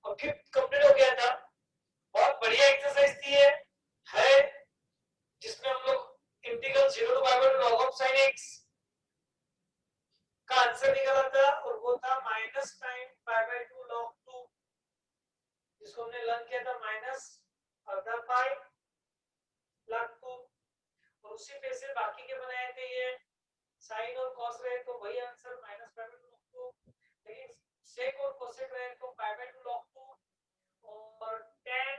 Okay, complete हो गया था। बहुत बढ़िया एक्सरसाइज थी है जिसमें हम लोग integral 0 to pi by 2 log of sin x का आंसर निकाला था, और वो था minus time pi by 2 log 2, जिसको हमने लर्न किया था माइनस आधा पाई log 2, और उसी पे से बाकी के बनाए थे ये साइन और कॉस रहे तो वही answer minus pi by 2 log 2, लेकिन सेक और कोसेक रहे तो पाई बाय 2 log 2, और tan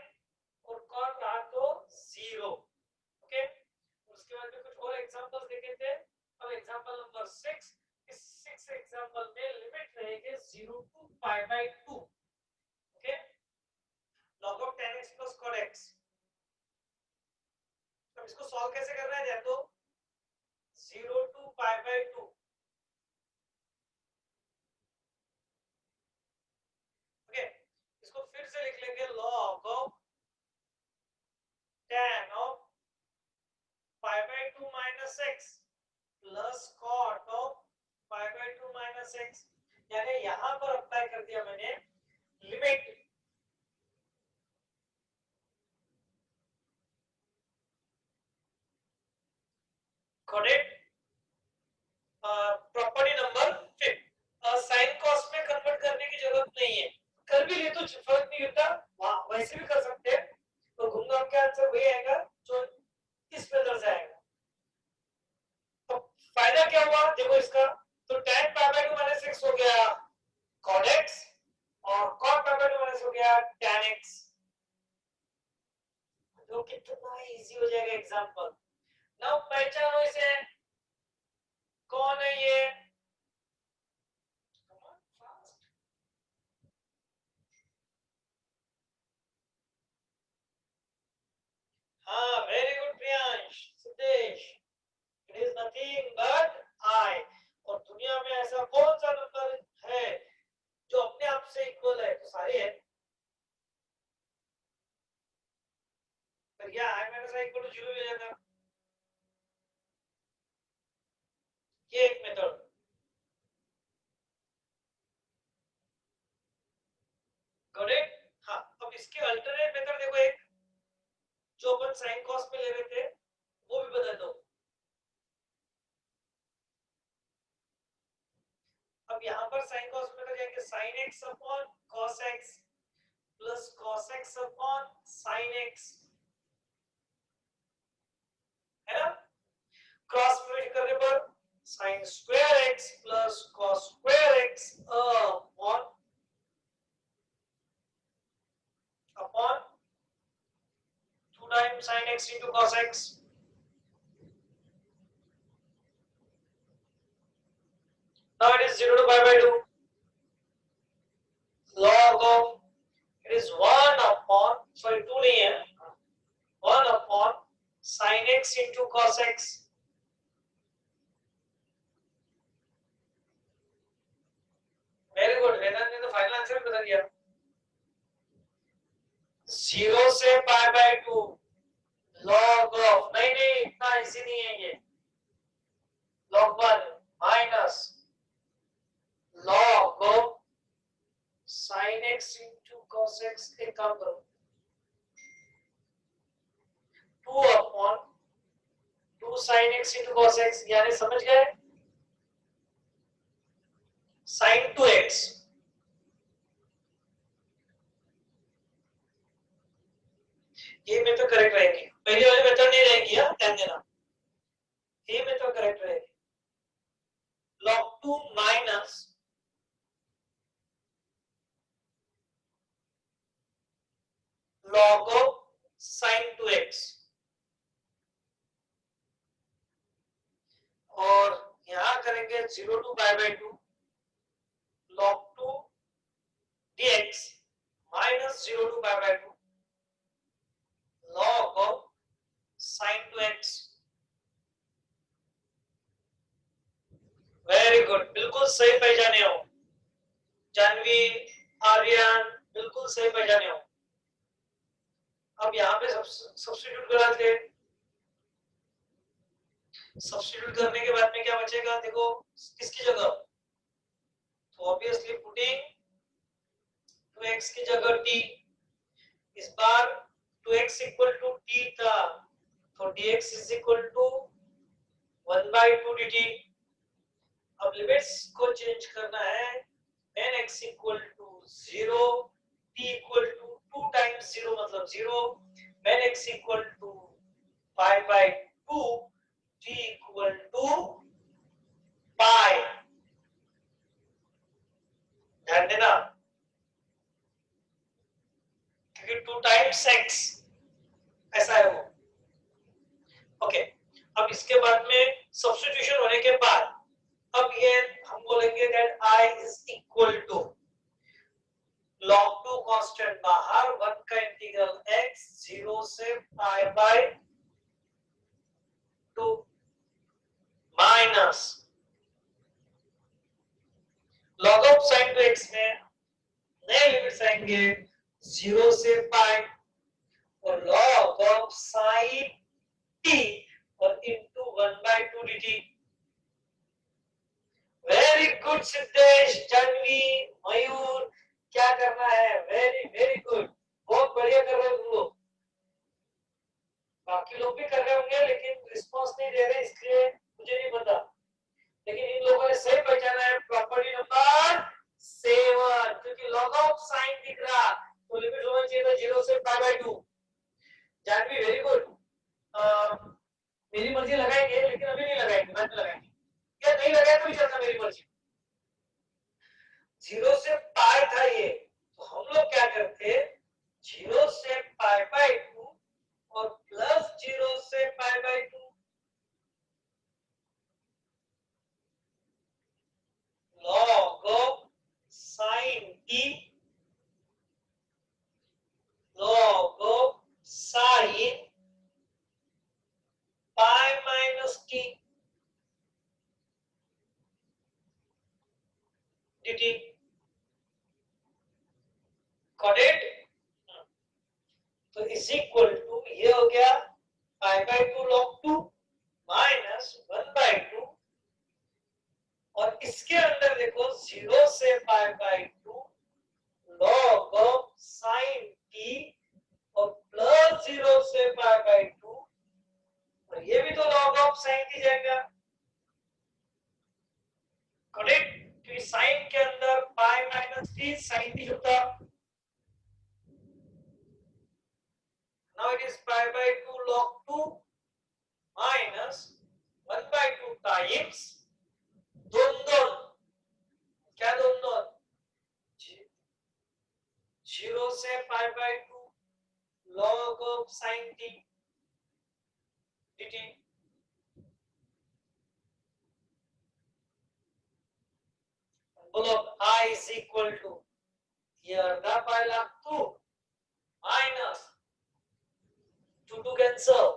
और cot रहा तो 0। ओके, उसके बाद में कुछ और एग्जांपल्स देखे थे। अब एग्जांपल नंबर 6, इस 6 एग्जांपल में लिमिट रहेगी 0 to pi by 2। Okay, log of tan x plus cot x। अब इसको सॉल्व कैसे करना है, या तो 0 टू पाई बाय 2, ओके, इसको फिर से लिख लेंगे log of tan of pi by 2 minus x plus cot of pi by 2 minus x, यानी यहां पर अप्लाई कर दिया मैंने limit correct. Property number 5, sine cos में कन्वर्ट करने की जरूरत नहीं है, कर भी ले तो फर्क नहीं होता, वैसे भी कर सकते हैं, तो घूम घाम के आंसर वही आएगा जो इस मेथड से आएगा। तो फायदा क्या हुआ देखो इसका, तो tan pi by 2 minus x हो गया cot x, और cot पाई बाय 2 माइनस हो गया tan x। तो कितना इजी हो जाएगा एग्जांपल। नाउ पहचानो इसे, कौन है ये, हाँ very good Priyansh Siddhesh, it is nothing but I. और दुनिया में ऐसा कौन सा नंबर है जो अपने आप से इक्वल है, तो सारे है, पर यह आई माइनस आई इक्वल टू 0 हो जाएगा। ये एक मेथड। करेक्ट। हाँ, अब इसके अल्टरनेट मेथड देखो, एक जो अपन साइन कॉस में ले रहे थे वो भी बदल दो। अब यहाँ पर साइन कॉस में तो जाएंगे sin x upon cos x plus cos x upon sin x, है ना। क्रॉस मल्टीप्लाई करने पर sin square x plus cos square x upon 2 times sin x into cos x। Now it is 0 to pi by 2 log of, it is 1 upon, sorry 2 नहीं है, 1 upon sin x into cos x। Very good, Vedant ने तो final answer बता दिया। 0 से pi by 2 log of, नहीं नहीं इतना इजी नहीं है ये, log 1 minus log of sin x into cos x, एक काम करो 2 upon 2 sin x into cos x, यानी समझ गए sin 2x, ये मेथड करेक्ट रहेगी, पहले वाली मेथड नहीं रहेगी, ध्यान देना, ये मेथड करेक्ट रहेगी। log 2 minus log of sin 2x, और यहां करेंगे 0 to pi by 2 log 2 dx minus 0 to pi by 2 log of sin 2x। Very good, बिल्कुल सही पहचाने हो जानवी, आर्यन, बिल्कुल सही पहचाने हो। अब यहाँ पे सब्स्टिट्यूट करा थे, सब्स्टिट्यूट करने के बाद में क्या बचेगा देखो, किसकी जगह, तो ऑब्वियसली पुटिंग x की जगह t, इस बार 2x इक्वल टू t था तो dx is equal to 1/2 dt। अब लिमिट्स को चेंज करना है, when x equal to 0, t equal to 2 times 0 मतलब 0, when x equal to pi by 2, t equal to pi. ध्यान देना क्योंकि 2 टाइम्स x ऐसा है वो। ओके, अब इसके बाद में सब्स्टिट्यूशन होने के बाद अब ये हम बोलेंगे that i is equal to log 2 constant बाहर 1 का इंटीग्रल x 0 से pi by 2 minus log of sin 2x में नए लिमिट्स आएंगे 0 से पाई और log ऑफ sin t और into 1/2 dt। Very good Siddhesh, Janhavi, Mayur, क्या करना है? वेरी वेरी गुड, बहुत बढ़िया कर रहे हो तुम लोग। बाकी लोग भी कर रहे होंगे लेकिन रिस्पांस नहीं दे रहे इसलिए मुझे नहीं पता, लेकिन इन लोगों ने सही पहचाना है प्रॉपर्टी नंबर 7, क्योंकि log ऑफ sin दिख रहा तो लिमिट होना चाहिए था 0 से pi by 2। Janvi very good, मेरी मर्जी लगाएंगे लेकिन अभी नहीं लगाएंगे, बाद में लगाएंगे, या नहीं लगाए तो भी चलता, मेरी मर्जी। 0 से पाई था ये, तो हम लोग क्या करते, 0 से पाई बाय 2 और प्लस 0 से pi by 2, log of sin t, log of sin pi minus t dt। Got it? तो इज इक्वल टू ये हो गया पाई बाय 2 log 2 माइनस 1/2 और इसके अंदर देखो 0 से pi by 2 log of sin t और प्लस 0 से पाई बाय 2 और ये भी तो log ऑफ sin t जाएगा। करेक्ट, क्योंकि sin के अंदर pi minus t sin t होता। Now it is pi by 2 log 2 minus 1/2 times दोन क्या दोन 0 से pi by 2 log of sin t dt। बोलो I is equal to ये अर्धा पाई लॉग 2 माइनस 2 कैंसल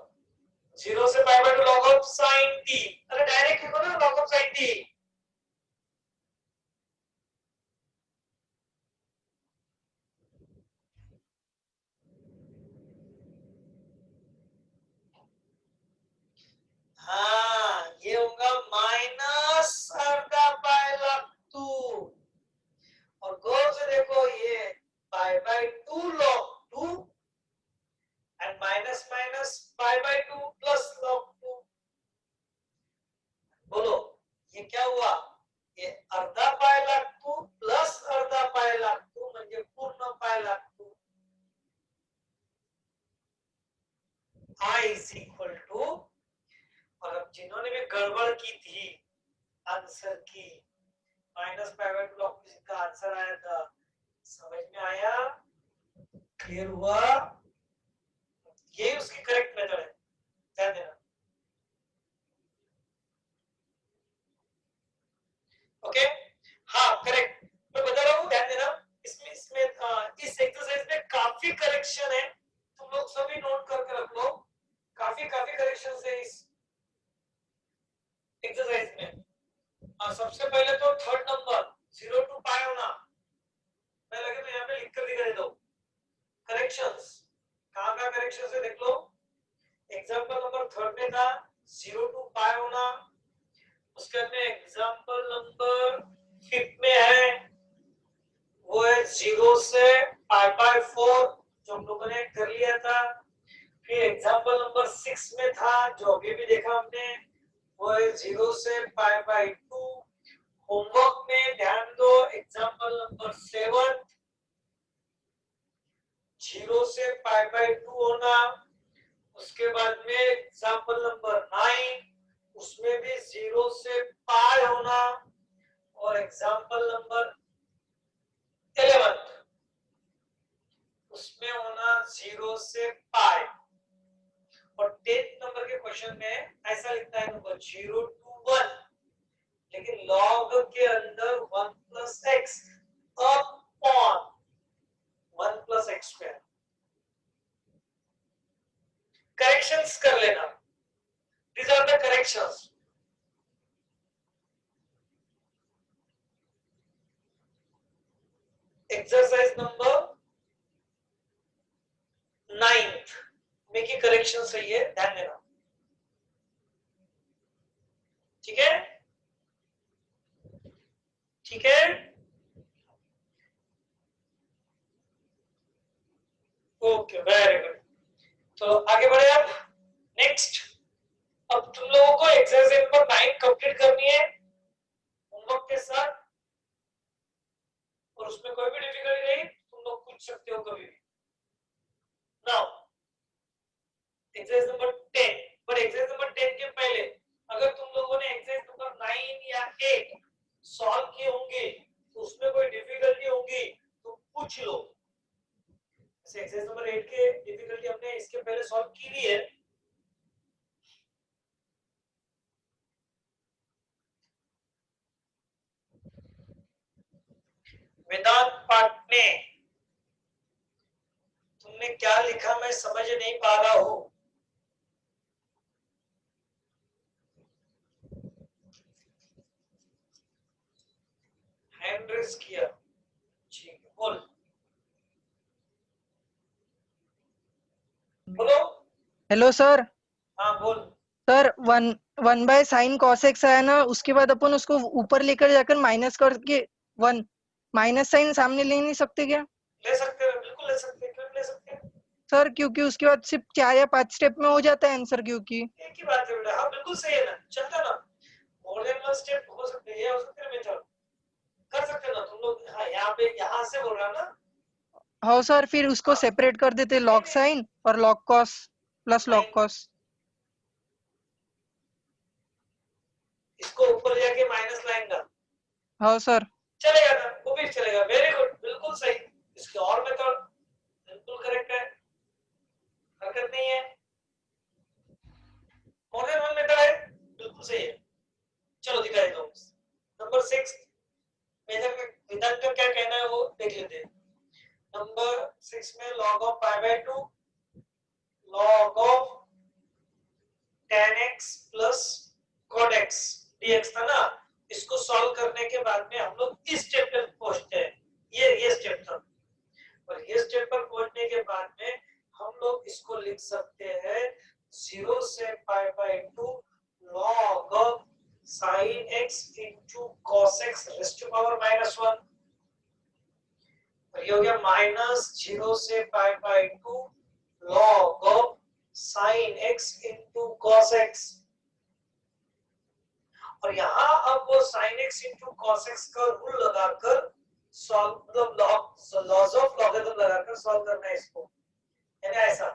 0 से pi by 2 log of sin t। अरे डायरेक्ट लिखो ना log of sin t। हाँ, ये होगा माइनस अर्धा पाई लॉग 2 और गौर से देखो ये पाई by 2 log 2 and minus minus pi by 2 plus log 2। बोलो ये क्या हुआ, ये अर्धा पाई log 2 प्लस अर्धा पाई log 2 म्हणजे पूर्ण पाई log 2। I is equal to, और अब जिन्होंने भी गड़बड़ की थी आंसर की, माइनस पाई बाय 2 log 2 का आंसर आया था, समझ में आया, क्लियर हुआ? ये उसकी करेक्ट मेथड है, ध्यान देना। ओके, हाँ करेक्ट, मैं बता रहा हूँ, ध्यान देना। इसमें इस एक्सरसाइज में काफी करेक्शन है, तुम लोग सभी नोट करके रख लो, काफी करेक्शन है इस एक्सरसाइज में। सबसे पहले तो थर्ड नंबर 0 टू पाई होना, मैं लगे तो यहाँ पे लिख कर दिखा देता हूँ। करेक्शंस कहाँ का करेक्शन है देख लो। एग्जांपल नंबर थर्ड में था 0 टू पाई होना, उसके बाद में एग्जांपल नंबर 5 में है वो है 0 0 से π/4 जो हम लोगों ने कर लिया था। फिर एग्जांपल नंबर 6 में था जो अभी भी देखा हमने, वो है 0 से π/2। होमवर्क में ध्यान दो, एग्जांपल नंबर 7 0 से π/2 होना। उसके बाद में एग्जांपल नंबर 9 उसमें भी 0 से पाई होना। और एग्जांपल नंबर 11 उसमें होना 0 से पाई। और 10th नंबर के क्वेश्चन में ऐसा लिखना है नंबर 0 to 1, लेकिन लॉग के अंदर 1 plus x upon 1 plus x square. Corrections कर लेना, these are the corrections। Exercise number 9th में की करेक्शन सही है, ध्यान देना, ठीक है, ठीक है। Okay, very good. तो आगे बढ़े अब नेक्स्ट। अब तुम लोगों को एक्सरसाइज नंबर 9 कंप्लीट करनी है होमवर्क के साथ, और उसमें कोई भी डिफिकल्टी नहीं, तुम लोग पूछ सकते हो कभी भी। Now exercise number 10, but exercise number 10 के पहले अगर तुम लोगों ने एक्सरसाइज नंबर 9 या 8 सॉल्व किए होंगे तो उसमें कोई डिफिकल्टी होगी तो पूछ लो। एक्सरसाइज नंबर 8 के डिफिकल्टी हमने इसके पहले सॉल्व की भी है। वेदांत पाटने, तुमने क्या लिखा मैं समझ नहीं पा रहा हूं। हैंड रेस किया, ठीक है, बोल, बोलो। Hello sir. हाँ बोल। सर 1/sin cos x आया ना, उसके बाद अपन उसको ऊपर लेकर जाकर माइनस करके 1 माइनस साइन सामने ले नहीं सकते क्या ले सकते हैं, बिल्कुल ले सकते हैं, क्यों नहीं ले सकते हैं? सर? क्योंकि उसके बाद सिर्फ 4 या 5 स्टेप में हो जाता है आंसर। क्योंकि एक ही बात है बेटा, हाँ बिल्कुल सही है ना, चलता ना, मोर देन वन स्टेप हो सकते हैं, ये हो सकते हैं मेथड, कर सकते हैं ना तुम लोग। हाँ यहाँ पे, यहाँ से बोल रहा ना। हाँ सर, फिर उसको हाँ, सेपरेट कर देते, नहीं लॉग नहीं साइन और लॉग कॉस प्लस नहीं, लॉग कॉस। इसको ऊपर जाके माइनस लाएंगा, हाँ सर। चलेगा ना, वो भी चलेगा, वेरी गुड, बिल्कुल सही। इसके और मेथड बिल्कुल करेक्ट है, हरकत नहीं है, मोर देन वन मेथड है, बिल्कुल सही है। चलो दिखा देता हूँ। नंबर 6 वेदांत का क्या कहना है वो देख लेते हैं। नंबर 6 में log of pi/2 log of tan x plus cot x dx था ना। इसको सॉल्व करने के बाद में हम लोग इस स्टेप पे पहुंचते हैं, ये स्टेप था, और ये स्टेप पर पहुंचने के बाद में हम लोग इसको लिख सकते हैं 0 से π/2 log of sin x into cos x raised to power -1, और ये हो गया -0 से π/2 log of sin x into cos x। और यहाँ अब वो sin x into cos x का रूल लगाकर सॉल्व, मतलब लॉज ऑफ लॉगरिथम लगाकर सॉल्व करना है इसको, यानी ऐसा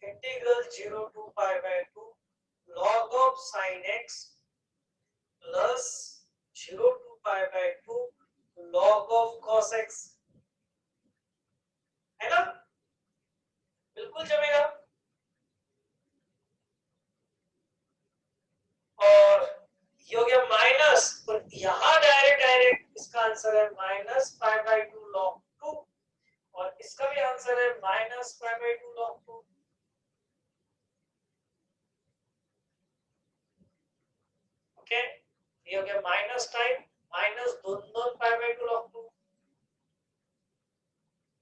integral 0 to π/2 log of sin x plus 0 to π/2 log of cos x, है ना, बिल्कुल जमेगा। और ये हो गया माइनस, और यहाँ डायरेक्ट इसका आंसर है -π/2 log 2, और इसका भी आंसर है -π/2 log 2। ओके, ये हो गया माइनस टाइम माइनस दोनों π/2 log 2,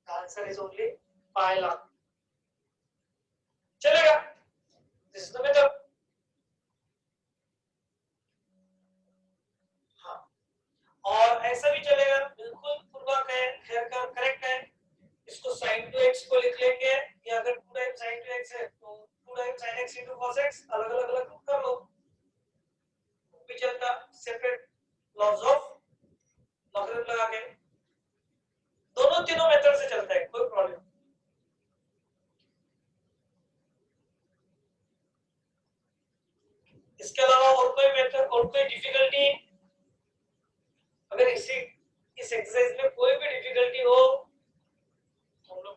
answer is only pi log, चलेगा, दिस इज द मेथड। हाँ, और ऐसा भी चलेगा, बिल्कुल पूर्वक है, करेक्ट है।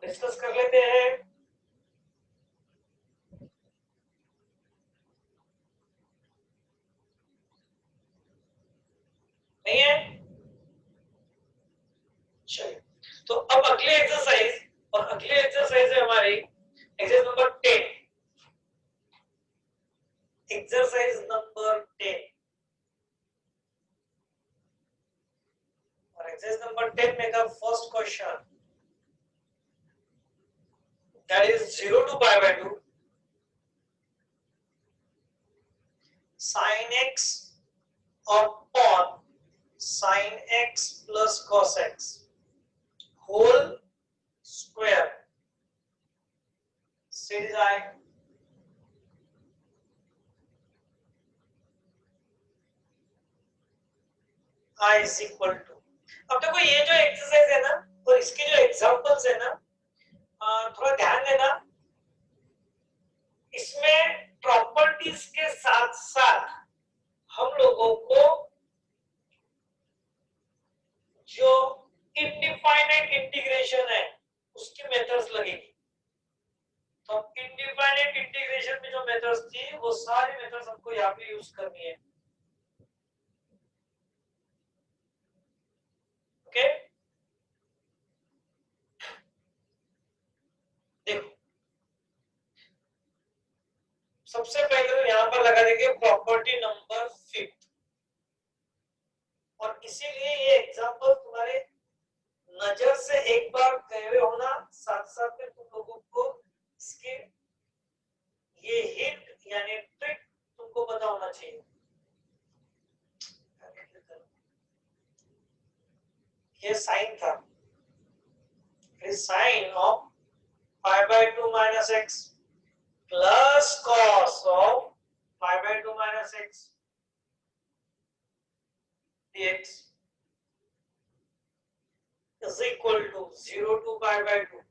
डिस्कस कर लेते हैं। नहीं है? चलिए, तो अब अगली एक्सरसाइज, और अगली एक्सरसाइज है हमारी एक्सरसाइज नंबर 10। एक्सरसाइज नंबर 10, और एक्सरसाइज नंबर 10 में का first question, that is 0 to pi by 2 sin x upon sin x plus cos x whole square series I। I is equal to, अब देखो ये जो एक्सरसाइज है ना, और इसके जो एग्जांपल्स है ना, थोड़ा ध्यान देना, इसमें प्रॉपर्टीज के साथ साथ हम लोगों को जो इनडिफाइनाइट इंटीग्रेशन है उसकी मेथड्स लगेगी। तो इनडिफाइनाइट इंटीग्रेशन में जो मेथड्स थी वो सारी मेथड्स हमको यहाँ पे यूज करनी है। ओके, देखो सबसे पहले तो यहाँ पर लगा देंगे प्रॉपर्टी नंबर 5, और इसीलिए ये एग्जांपल तुम्हारे नजर से एक बार गए हुए होना, साथ साथ में तुम लोगों को इसके ये हिंट यानी ट्रिक तुमको पता होना चाहिए। ये साइन था, sine of pi by 2 minus x plus cos of pi by 2 minus x dx is equal to 0 to pi by 2।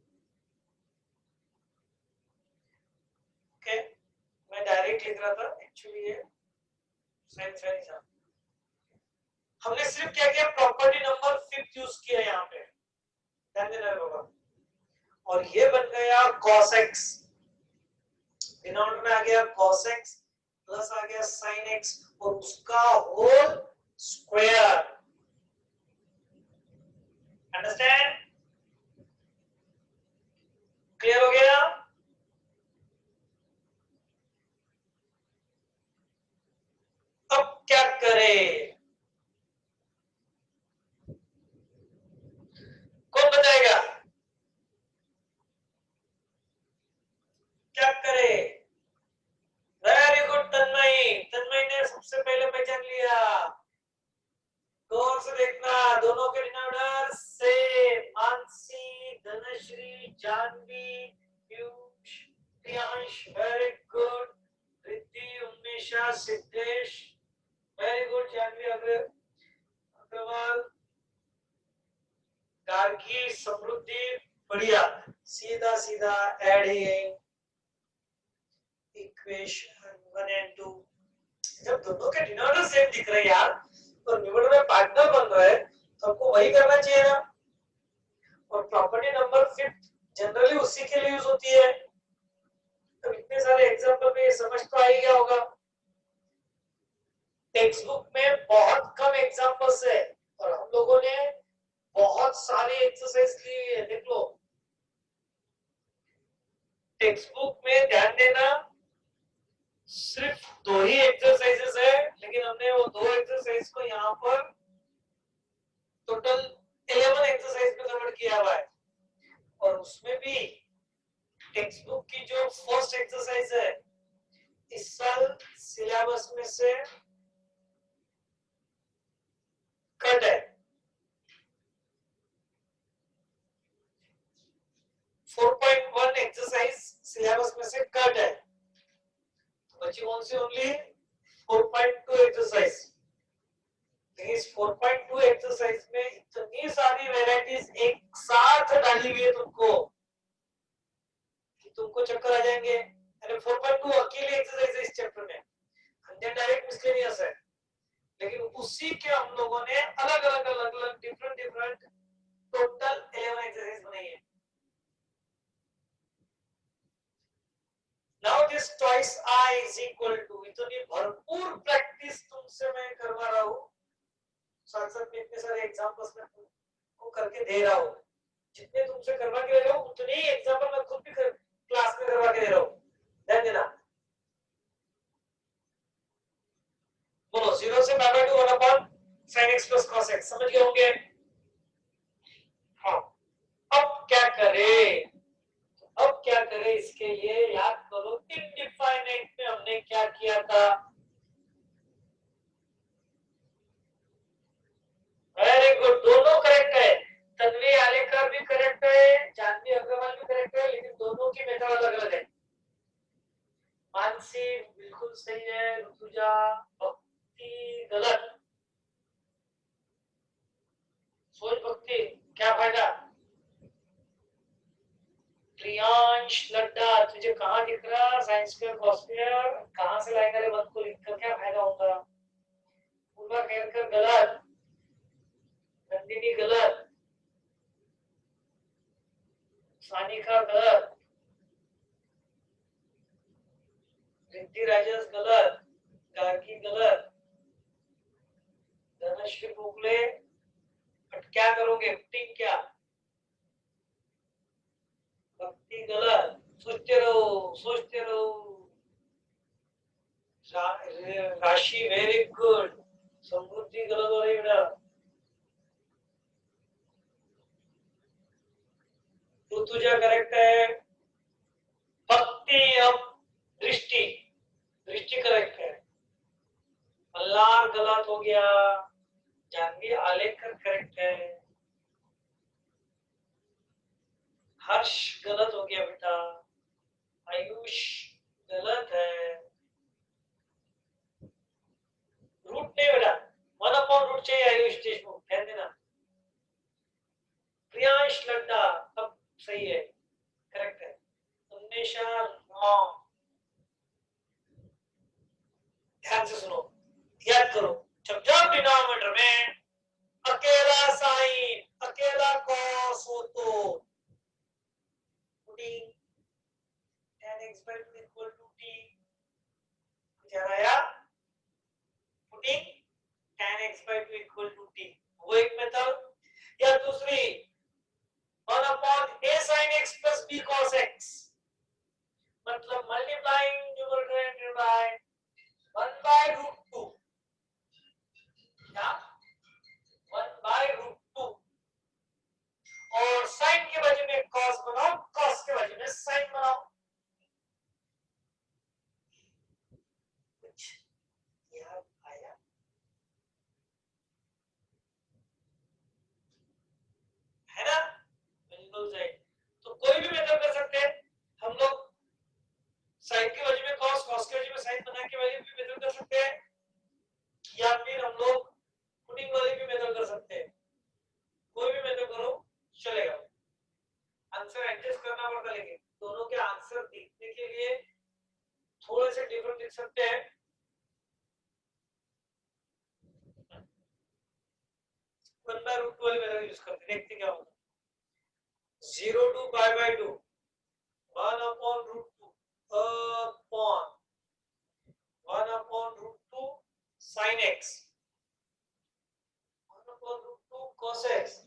Okay, मैं डायरेक्ट लिख रहा था, एक्चुअली ये साइन साइन था। हमने सिर्फ क्या किया, प्रॉपर्टी नंबर 5 यूज किया यहाँ पे, ध्यान देना होगा, और ये बन गया cos x, डिनोमिनेटर में आ गया cos x प्लस आ गया sin x और उसका होल स्क्वायर। अंडरस्टैंड? क्लियर हो गया? अब क्या करें, कौन बताएगा क्या करे? वेरी गुड तन्मयी, तन्मयी ने सबसे पहले पहचान लिया। गौर से देखना, दोनों के डिनोमिनेटर से Mansi, Dhanashree, Janhavi, Piyush, Priyansh, very good, Riddhi, Unmesha, Siddhesh, very good, Janhavi Agarwal, Gargi, Samriddhi, बढ़िया, सीधा सीधा एडिंग इक्वेशन 1 and 2। जब दोनों के डिनोमिनेटर सेम दिख रहे हैं यार, तो न्यूमरेटर में पार्टनर बन रहा है, तो हमको वही करना चाहिए ना। और प्रॉपर्टी नंबर 5 जनरली उसी के लिए यूज होती है। तो इतने सारे एग्जांपल में ये समझ तो आ ही गया होगा। टेक्स्ट बुक में बहुत कम एग्जांपल्स है और हम लोगों ने बहुत सारी एक्सरसाइज ली हुई है, देख लो टेक्स्ट बुक में, ध्यान देना सिर्फ 2 ही एक्सरसाइजेस है, लेकिन हमने वो 2 एक्सरसाइज को यहाँ पर टोटल 11 एक्सरसाइज में कन्वर्ट किया हुआ है। और उसमें भी टेक्स्ट बुक की जो फर्स्ट एक्सरसाइज है इस साल सिलेबस में से कट है, 4.1 एक्सरसाइज सिलेबस में से कट है, बची कौन सी? Only 4.2 exercise. इस 4.2 एक्सरसाइज में इतनी सारी वैरायटीज एक साथ डाली हुई है तुमको कि तुमको चक्कर आ जाएंगे। अरे 4.2 अकेली एक्सरसाइज है इस चैप्टर में, 100 डायरेक्ट मिसलेनियस है, लेकिन उसी के हम लोगों ने अलग अलग डिफरेंट टोटल 11 एक्सरसाइज बनाई है। इज इक्वल टू, इतनी भरपूर प्रैक्टिस तुमसे मैं करवा रहा हूँ, साथ साथ में इतने सारे एग्जांपल्स में तुमको करके दे रहा हूँ, जितने तुमसे करवा के दे रहा हूँ उतने ही एग्जांपल मैं खुद भी क्लास में करवा के दे रहा हूँ, ध्यान देना। बोलो 0 से pi by 2 1 upon sin x plus cos x, समझ गए होंगे? हाँ, अब क्या करें, अब क्या करें इसके लिए याद करो, इनडिफाइनाइट में हमने क्या किया था? वेरी गुड, दोनों करेक्ट है, तन्वी आलेकर भी करेक्ट है, जानवी अग्रवाल भी करेक्ट है, लेकिन दोनों की मेथड अलग अलग है। मानसी बिल्कुल सही है, ऋतुजा भक्ति गलत, सोच भक्ति क्या फायदा? प्रियांश लड्डा तुझे कहाँ दिख रहा साइंस स्क्वायर कॉस स्क्वायर, कहाँ से लाएगा रे वन को लिखकर क्या फायदा होगा? पूर्वा कहकर गलत, नंदिनी गलत, सानिका गलत, रिद्धि राजेश गलत, गार्गी गलत, धनश्री गोखले, क्या करोगे? टिक क्या? भक्ति गलत, सोचते रहो सोचते रहो। राशि वेरी गुड, समृद्धि गलत हो रही बेटा, ऋतुजा करेक्ट है, भक्ति अब दृष्टि, दृष्टि करेक्ट है, मल्लार गलत हो गया, जानवी आलेकर करेक्ट है, हर्ष गलत हो गया बेटा, आयुष गलत है, रूट नहीं बेटा, 1 अपॉन रूट चाहिए आयुष देशमुख, ध्यान देना। प्रियांश लड्डा अब सही है, करेक्ट है, उन्मेषा रॉन्ग, ध्यान से सुनो, याद करो, जब जब डिनोमिनेटर में अकेला साइन, अकेला कॉस हो तो putting tan x by 2 equal to t, ध्यान आया? Putting tan x by 2 equal to t, वो एक मेथड, या दूसरी 1 upon a sin x plus b cos x, मतलब multiplying numerator bye 1 by root 2, क्या 1 by root 2, और साइन के वजह में cos बनाओ, cos के वजह में साइन बनाओ, कुछ याद आया? है ना? बिल्कुल सही, तो कोई भी मेथड कर सकते हैं हम लोग, साइन की वजह में cos, cos की वजह में साइन बना के वाली भी मेथड कर सकते हैं, या फिर हम लोग पुटिंग वाली भी मेथड कर सकते हैं, कोई भी मेथड करो चलेगा, आंसर एडजस्ट करना पड़ता, लेकिन दोनों के आंसर दिखने के लिए थोड़े से डिफरेंट दिख सकते हैं। 1 by root 2 वाली मेथड यूज करते हैं, देखते क्या होगा। 0 to pi by 2 1 upon root 2 upon 1 upon root 2 sin x, 1 upon root 2 cos x,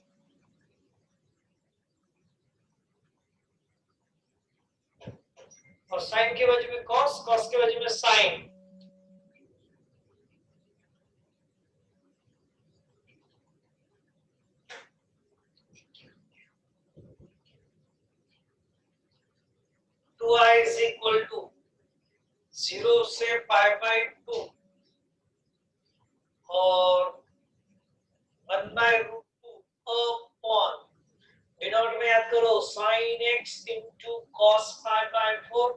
और sin की वजह में cos, cos की वजह में sin, two I is equal to 0 से पाई बाय 2 और 1 बाय रूट 2 अपॉन, डिनोमिनेटर में याद करो sin x into cos pi by 4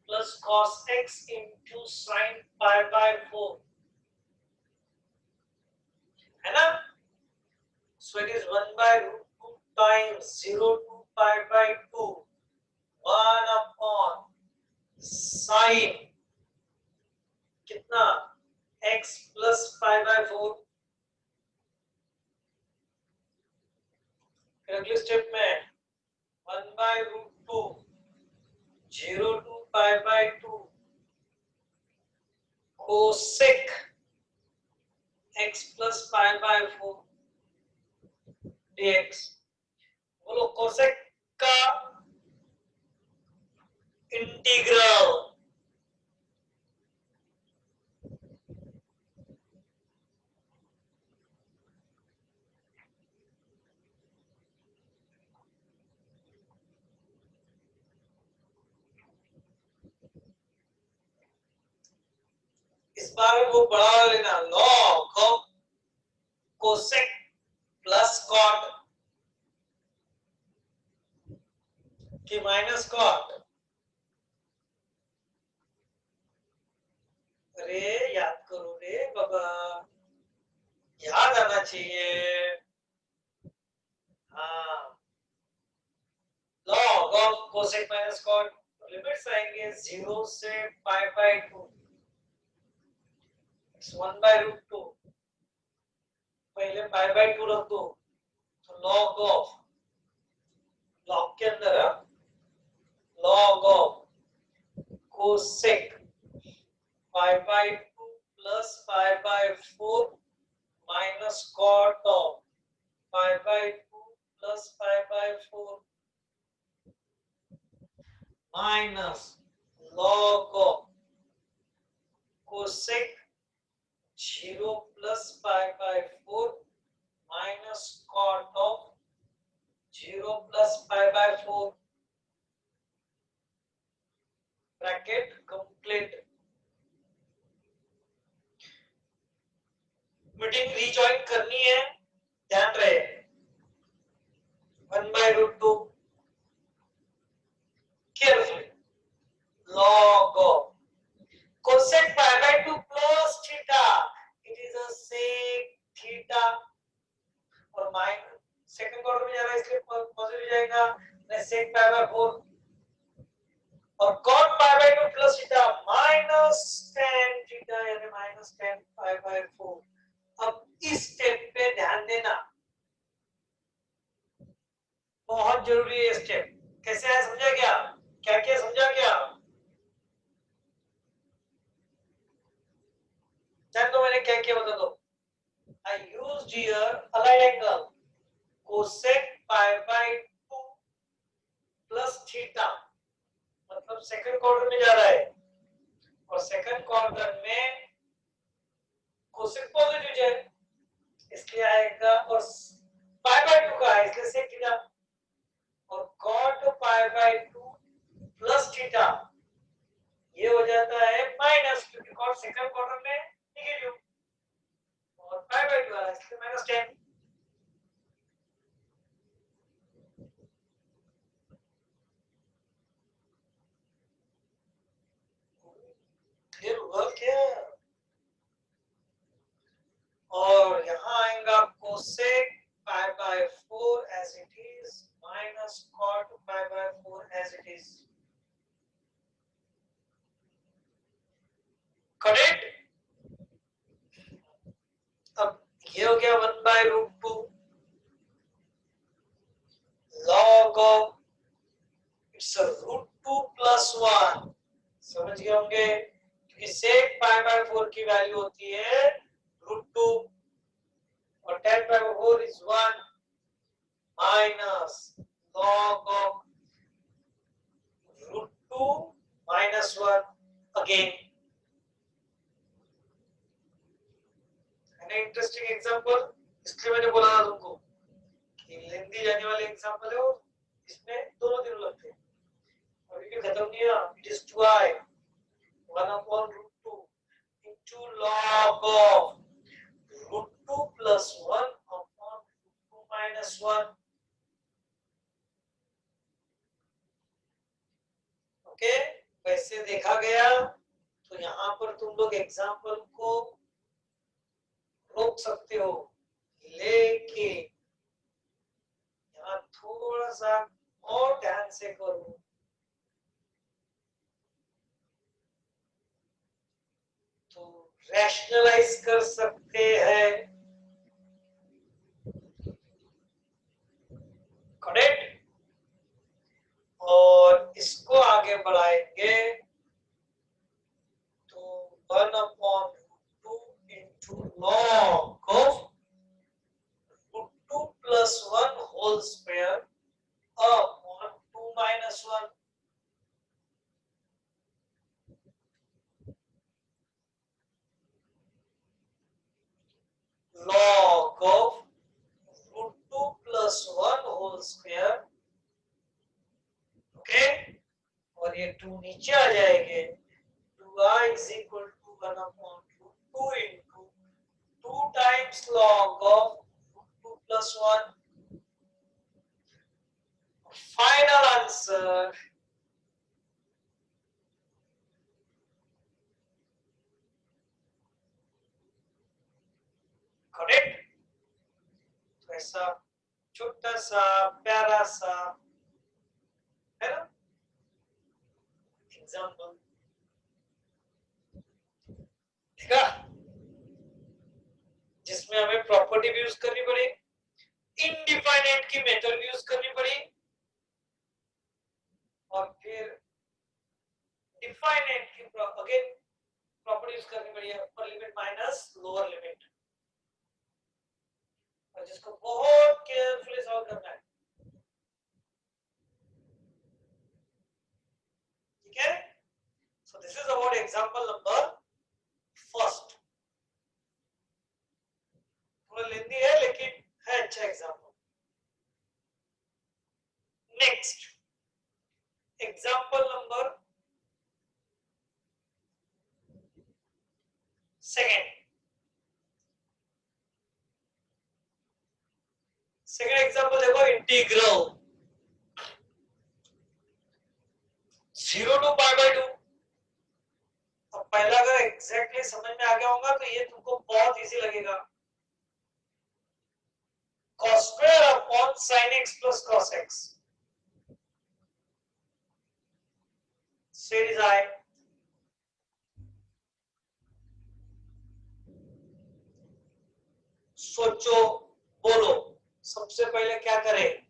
plus cos x into sin pi by 4, है ना? So it is 1 by root 2 times 0 to pi by 2 1 upon sin कितना x plus pi by 4, फिर अगले step में 1 by root 2 0 to pi by 2 cosec x plus pi by 4 dx। बोलो cosec का integral इस बार में वो बड़ा वाला लेना, log of cosec plus cot की माइनस कॉट। अरे याद करो रे बाबा, याद आना चाहिए। हाँ, log of cosec minus cot, limits आएंगे 0 से पाई बाय 2 1 बाय रूट 2। पहले पाई बाय 2 रख दो, तो log ऑफ, log के अंदर log of cosec pi by 2 plus pi by 4 minus cot of pi by 2 plus pi by 4 minus log of cosec 0 plus pi by 4 minus cot of 0 plus pi by 4 bracket complete. Meeting rejoin करनी है, ध्यान रहे। 1 by root 2 carefully, log of cosec pi by 2 plus theta, it is a sec theta, और minus second order में जा रहा है इसलिए पॉजिटिव जाएगा, sec pi by 4 और cot pi by 2 plus theta minus tan theta, यानी minus tan pi by 4। अब इस स्टेप पे ध्यान देना, बहुत जरूरी है स्टेप। कैसे है समझा क्या? क्या क्या समझा क्या? जान दो मैंने क्या किया बता दो। I used here allied angle cosec pi by 2 plus theta, मतलब सेकंड क्वाड्रेंट में जा रहा है और सेकंड क्वाड्रेंट में कोसेक पॉजिटिव है इसलिए आएगा, और पाई बाय 2 का है इसलिए सेक थीटा, और cot pi by 2 plus theta ये हो जाता है माइनस, क्योंकि cot सेकंड क्वाड्रेंट में नेगेटिव और पाई बाय 2 है इसलिए माइनस 10। क्लियर हुआ क्या? और यहाँ आएगा cosec pi by 4 as it is minus cot pi by 4 as it is. Correct? अब ये हो गया 1 by root 2 log of its root 2 plus 1। समझ गए होंगे, क्योंकि सेक पाई बाय 4 की वैल्यू होती है रूट 2 और tan pi by 4 is 1 minus log of root 2 minus 1 again. है इंटरेस्टिंग एग्जांपल, इसलिए मैंने बोला था तुमको कि लेंदी जाने वाले एग्जांपल है और इसमें दोनों दिन लगते हैं। अभी भी खत्म नहीं हुआ। It is 2i 1 upon root 2 into log of root 2 plus 1 upon root 2 minus 1। Okay, वैसे देखा गया तो यहाँ पर तुम लोग एग्जांपल को रोक सकते हो, लेकिन यहाँ थोड़ा सा और ध्यान से करो। तो रैशनलाइज कर सकते हैं, करेक्ट, और इसको आगे बढ़ाएंगे तो 1 upon 1 log of root 2 plus 1 whole square, okay, और ये 2 नीचे आ जाएंगे, 2i is equal to 1 upon root 2 into 2 times log of root 2 plus 1. Final answer correct. तो ऐसा छोटा सा प्यारा सा है ना एग्जाम्पल, ठीक है, जिसमें हमें प्रॉपर्टी भी यूज करनी पड़ी, इनडिफाइनाइट की मेथड भी यूज करनी पड़ी, और फिर डिफाइनाइट की अगेन प्रॉपर्टी यूज करनी पड़ी, upper limit minus lower limit, और जिसको बहुत केयरफुली सॉल्व करना है, ठीक है। So this is about example number first, थोड़ा लेंदी है लेकिन है अच्छा example. Next example number second, second example देखो, इंटीग्रल 0 to पाई बाय 2। अब पहला अगर एग्जैक्टली समझ में आ गया होगा तो ये तुमको बहुत इजी लगेगा, cos square upon sin x plus cos x, said is I. सोचो, बोलो, सबसे पहले क्या करें?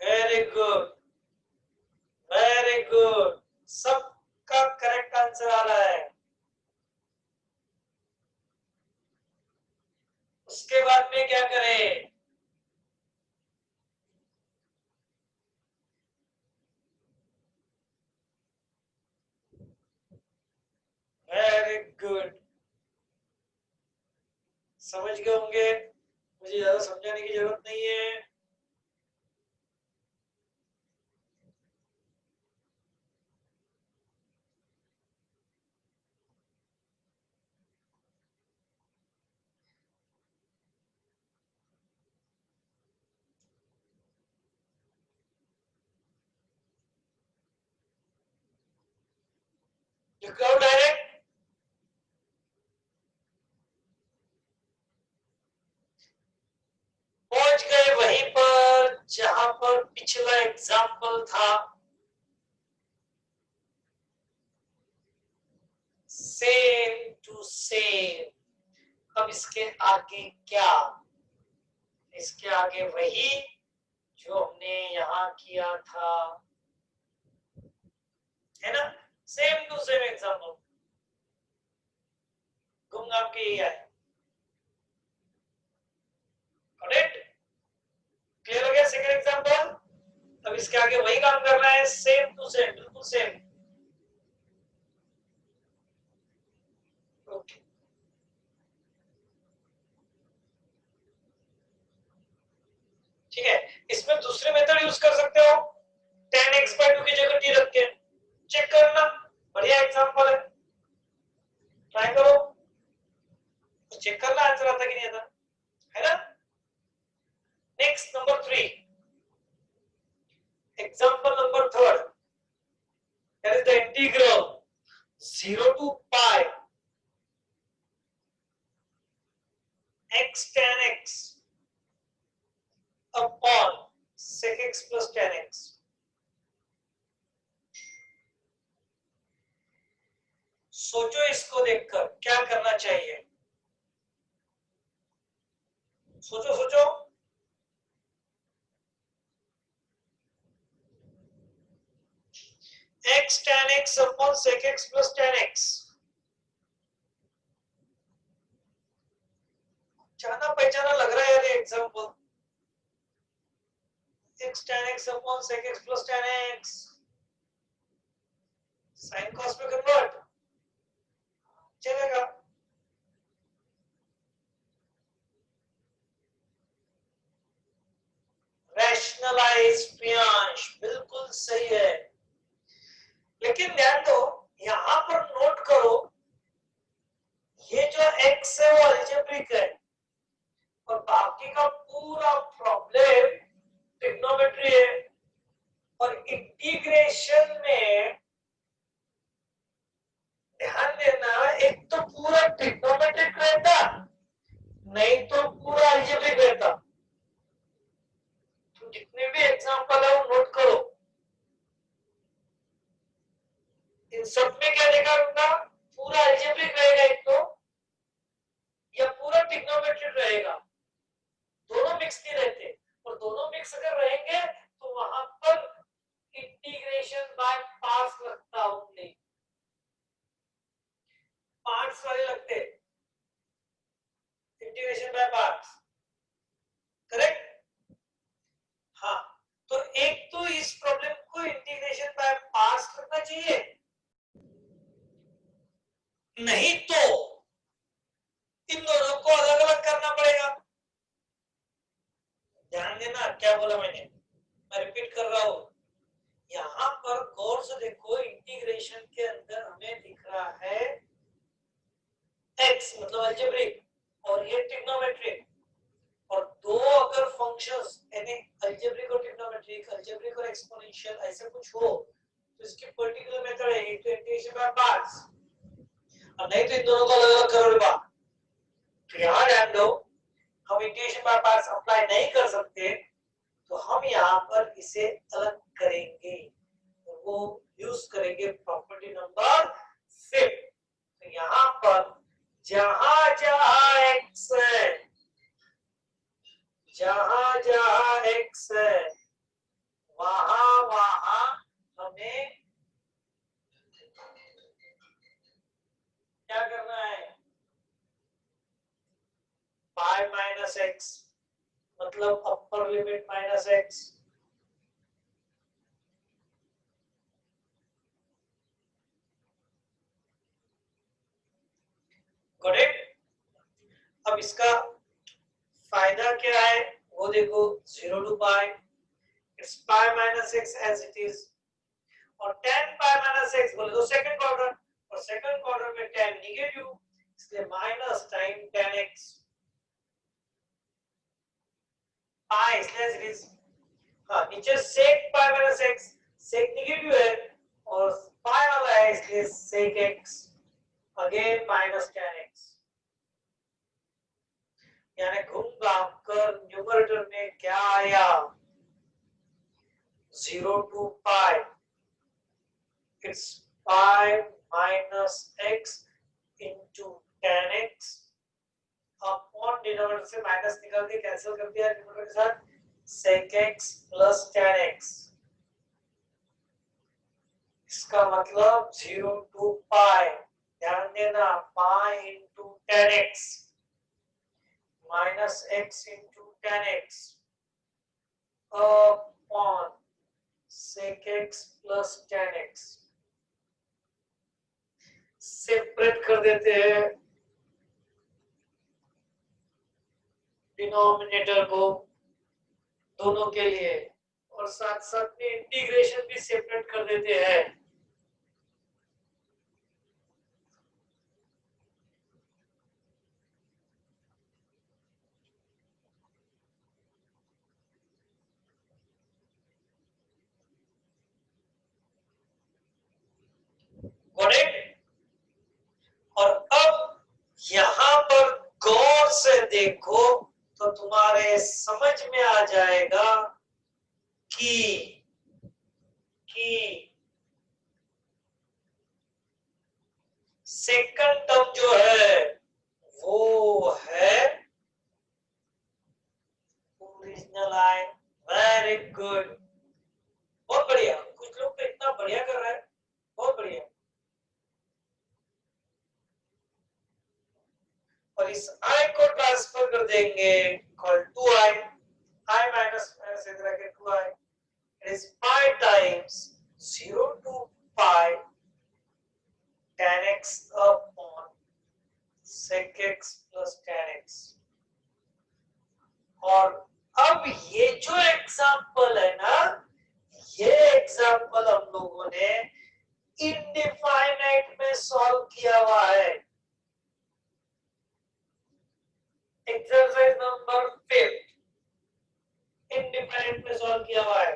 वेरी गुड, वेरी गुड, सबका करेक्ट आंसर आ रहा है। उसके बाद में क्या करें? वेरी गुड, समझ गए होंगे, मुझे ज्यादा समझाने की जरूरत नहीं है। डायरेक्ट पहुंच गए वहीं पर जहां पर पिछला एग्जाम्पल था, सेम टू सेम। अब इसके आगे क्या? इसके आगे वही जो हमने यहां किया था, है ना, सेम टू सेम एग्जाम्पल, घूम घाम के यही आए। करेक्ट, क्लियर हो गया सेकंड एग्जांपल। अब इसके आगे वही काम करना है, सेम टू सेम, बिल्कुल सेम। ओके, ठीक है, इसमें दूसरे मेथड यूज कर सकते हो, tan x by 2 की जगह t रख के चेक करना, बढ़िया एग्जांपल है, ट्राई करो, चेक करना आंसर आता कि नहीं आता, है ना। Next number 3, example number third, that is the integral 0 to pi x tan x upon sec x plus tan x। सोचो इसको देखकर क्या करना चाहिए, सोचो सोचो। x tan x upon sec x plus tan x, जाना पहचाना लग रहा है यार ये example. x tan x upon sec x plus tan x sin cos में कन्वर्ट चलेगा। रैशनलाइज प्रियांश बिल्कुल सही है, लेकिन ध्यान दो यहां पर नोट करो ये जो x है वो अलजेब्रिक है और बाकी का पूरा प्रॉब्लम ट्रिग्नोमेट्री है। और इंटीग्रेशन में ध्यान देना, एक तो पूरा ट्रिग्नोमेट्रिक रहता, नहीं तो पूरा अलजेब्रिक रहता। तो जितने भी एग्जांपल है वो नोट करो, इन सब में क्या देखा होगा, पूरा अलजेब्रिक रहेगा एक तो, या पूरा ट्रिग्नोमेट्रिक रहेगा, दोनों मिक्स नहीं रहते। और दोनों मिक्स अगर रहेंगे तो वहां पर इंटीग्रेशन बाय पार्ट्स लगता, ओनली पार्ट्स वाले लगते, इंटीग्रेशन बाय पार्ट्स, करेक्ट। हाँ, तो एक तो इस प्रॉब्लम को इंटीग्रेशन बाय पार्ट्स करना चाहिए, नहीं तो इन दोनों को अलग अलग करना पड़ेगा। ध्यान देना क्या बोला मैंने, मैं रिपीट कर रहा हूं। यहां पर गौर से देखो, इंटीग्रेशन के अंदर हमें दिख रहा है x मतलब अलजेब्रिक और ये ट्रिग्नोमेट्रिक, और दो अगर फंक्शंस यानी अलजेब्रिक और ट्रिग्नोमेट्रिक, अलजेब्रिक और एक्सपोनेंशियल ऐसे कुछ हो तो इसकी पर्टिकुलर मेथड है एक तो इंटीग्रेशन बाय पार्ट्स, और नहीं तो इन दोनों को अलग अलग करो बात। तो यहां ध्यान दो, हम इंटीग्रेशन बाय पार्ट्स अप्लाई नहीं कर सकते, तो हम यहाँ पर इसे अलग करेंगे, तो वो यूज करेंगे प्रॉपर्टी नंबर 6। तो यहाँ पर जहां जहां x है, जहां जहां x है वहां वहां हमें क्या करना है, पाई माइनस एक्स, मतलब upper limit minus x, correct. अब इसका फायदा क्या है वो देखो, 0 to pi, it's pi minus x as it is, और tan pi minus x बोले तो सेकंड क्वाड्रेंट, और सेकंड क्वाड्रेंट में tan नेगेटिव, इसलिए minus time tan x, pi इसलिए it is, हाँ नीचे sec pi minus x, sec negative है और pi वाला है इसलिए sec x, again minus tan x, यानी घूम घाम कर न्यूमरेटर में क्या आया, 0 to pi, it's pi minus x into tan x, upon denominator से माइनस निकाल के कैंसिल कर दिया न्यूमरेटर के साथ, sec x plus tan x, इसका मतलब 0 to pi, ध्यान देना pi into tan x minus x into tan x upon sec x plus tan x, separate कर देते हैं डिनोमिनेटर को दोनों के लिए, और साथ साथ में इंटीग्रेशन भी सेपरेट कर देते हैं। और अब यहां पर गौर से देखो तो तुम्हारे समझ में आ जाएगा कि सेकंड टर्म जो है वो है ओरिजिनल लाइन। वेरी गुड, बहुत बढ़िया, कुछ लोग तो इतना बढ़िया कर रहे हैं, बहुत बढ़िया। और इस आई को ट्रांसफर कर कर देंगे equal to I, I minus minus इधर आके 2i, it is pi times 0 to pi tan x upon sec x plus tan x। और अब ये जो एग्जांपल है ना, ये एग्जांपल हम लोगों ने इनडिफाइनाइट में सॉल्व किया हुआ है। एक्सरसाइज नंबर 5 इनडिफाइनाइट में सॉल्व किया हुआ है,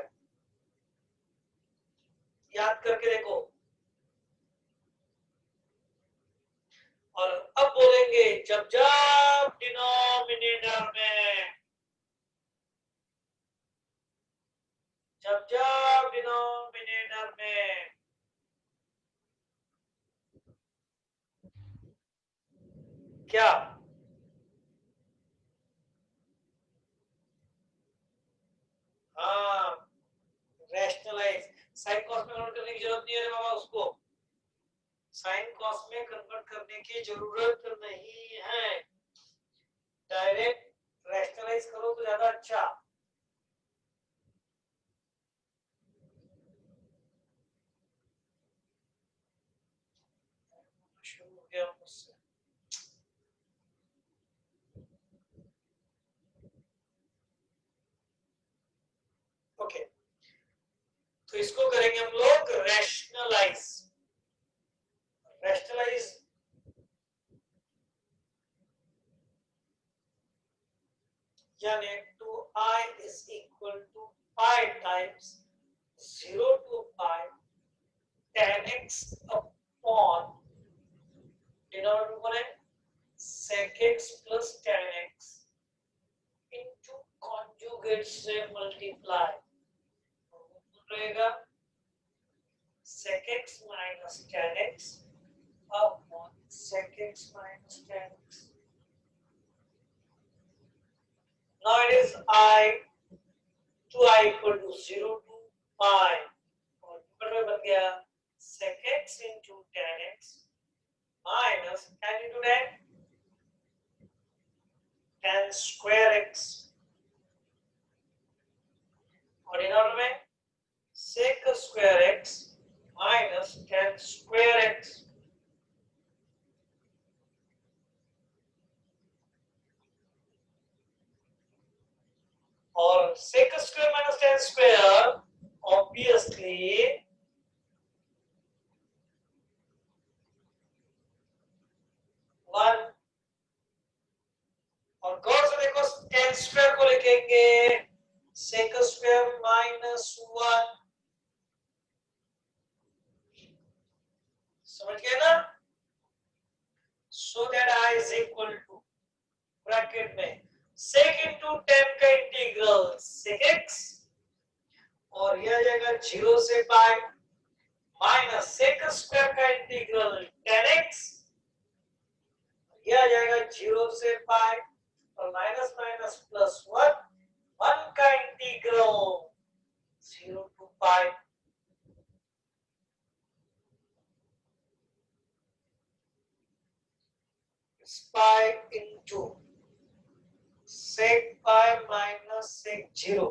याद करके देखो। और अब बोलेंगे जब जब डिनोमिनेटर में क्या हाँ रैशनलाइज, साइन कॉस में कन्वर्ट करने की जरूरत नहीं है रे बाबा, उसको साइन कॉस में कन्वर्ट करने की जरूरत नहीं है, डायरेक्ट रैशनलाइज करो तो ज्यादा अच्छा। शुरू हो गया मुझसे। ओके, तो इसको करेंगे हम लोग रैशनलाइज। रैशनलाइज यानी two I is equal to pi times 0 to pi tan x upon denominator कौन है sec x plus tan x into conjugate से मल्टीप्लाई रहेगा sec x minus tan x upon sec x minus tan x। Now it is I 2i equal to 0 to pi और ऊपर में बन गया sec x into tan x minus tan into tan square x और denominator में sec square x minus tan square x। और sec square minus tan square obviously 1। और गौर से देखो tan square को लिखेंगे sec square minus 1, समझ गए ना। so that I is equal to bracket में sec into tan का इंटीग्रल sec x और यह आ जाएगा 0 से पाई माइनस sec स्क्वायर का इंटीग्रल tan x, यह आ जाएगा 0 से पाई और माइनस माइनस प्लस 1 का integral 0 to pi pi into sec pi minus sec 0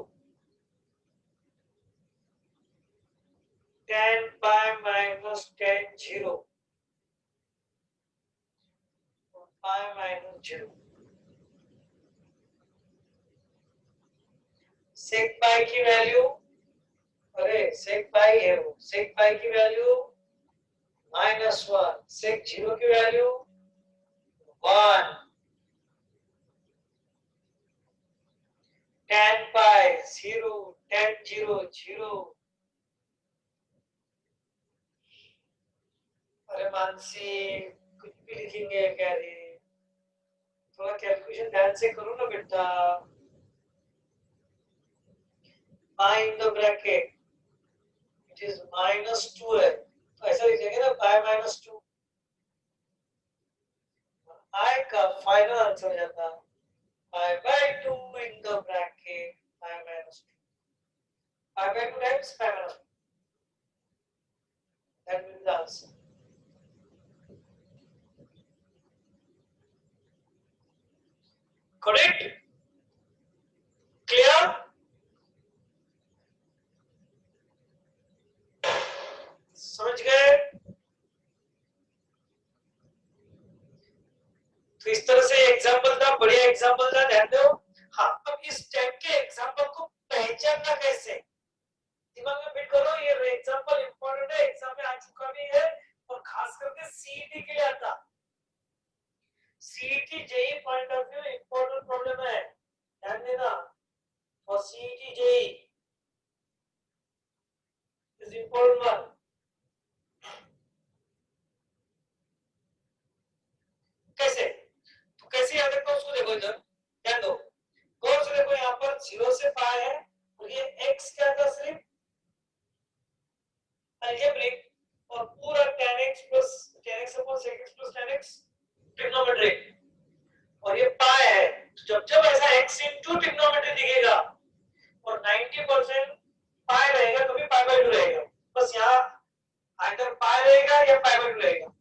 tan pi minus tan 0 pi minus 0। sec pi की वैल्यू, अरे sec पाई है वो, sec पाई की वैल्यू -1, sec 0 की वैल्यू 1, tan पाई 0, tan 0 0। अरे मानसी कुछ भी लिखेंगे क्या रे, थोड़ा कैलकुलेशन ध्यान से करो ना बेटा। Pi in the bracket it is -2 है, तो ऐसा लिखेंगे ना पाई -2, आई का फाइनल आंसर जाता पाई by 2 in the bracket pi -2, pi by 2 times pi -2, that will be the answer. Correct, clear? समझ गए? तो इस तरह से एग्जाम्पल था, बढ़िया एग्जाम्पल था, ध्यान दो। हाँ, अब इस टाइप के एग्जाम्पल को पहचानना कैसे, दिमाग में फिट करो। ये एग्जाम्पल इंपॉर्टेंट है, एग्जाम में आ चुका भी है और खास करके सीईटी के लिए आता। CET JEE point of view important problem है, ध्यान देना। और CET JEE is important one. कैसे? तो कैसे याद रखना उसको देखो, इधर ध्यान दो। कौन से देखो, यहाँ पर 0 से पाई है और ये x क्या था, सिर्फ अलजेब्रिक, और पूरा tan x plus tan x upon sec x plus tan x trigonometric, और ये पाई है। जब जब ऐसा x into ट्रिग्नोमेट्री दिखेगा और 90% पाई रहेगा तो भी पाई बाय 2 रहेगा, बस यहाँ आइदर पाई रहेगा या पाई बाय 2 रहेगा।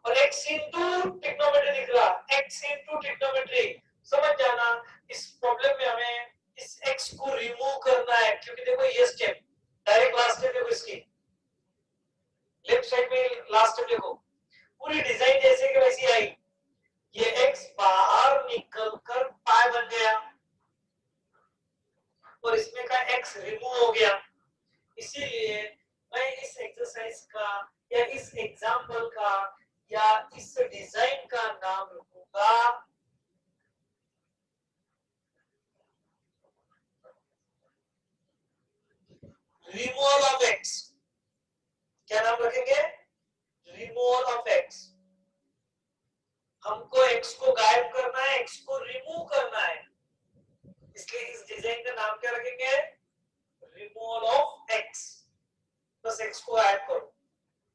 और x into ट्रिग्नोमेट्री दिख रहा, x into ट्रिग्नोमेट्री, समझ जाना। इस प्रॉब्लम में हमें इस x को रिमूव करना है, क्योंकि देखो ये स्टेप डायरेक्ट लास्ट स्टेप देखो, इसकी लेफ्ट साइड में लास्ट स्टेप देखो, पूरी डिजाइन जैसे कि वैसी आई। ये x बाहर निकलकर पाई बन गया और इसमें का x रिमूव हो गया। इसीलिए मैं इस एक्सरसाइज का या इस एग्जाम्पल का या इस डिजाइन का नाम रखूंगा रिमूवल ऑफ x। क्या नाम रखेंगे? Removal of x। हमको x को गायब करना है, x को रिमूव करना है, इसलिए इस डिजाइन का नाम क्या रखेंगे? Removal of x। बस x को ऐड करो,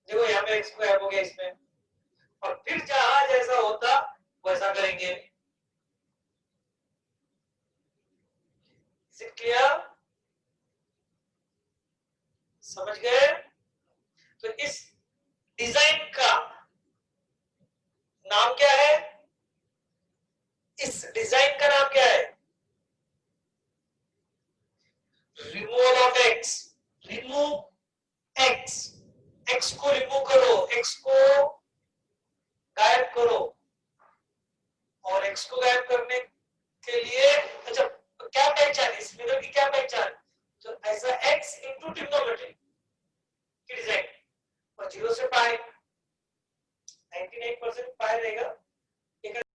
देखो यहाँ पे x को ऐड हो गया इसमें, और फिर जहां जैसा होता वैसा करेंगे। Is it clear? समझ गए? तो इस डिजाइन का नाम क्या है? इस डिजाइन का नाम क्या है? Removal of x। Remove x, x को रिमूव करो, x को गायब करो, और x को गायब करने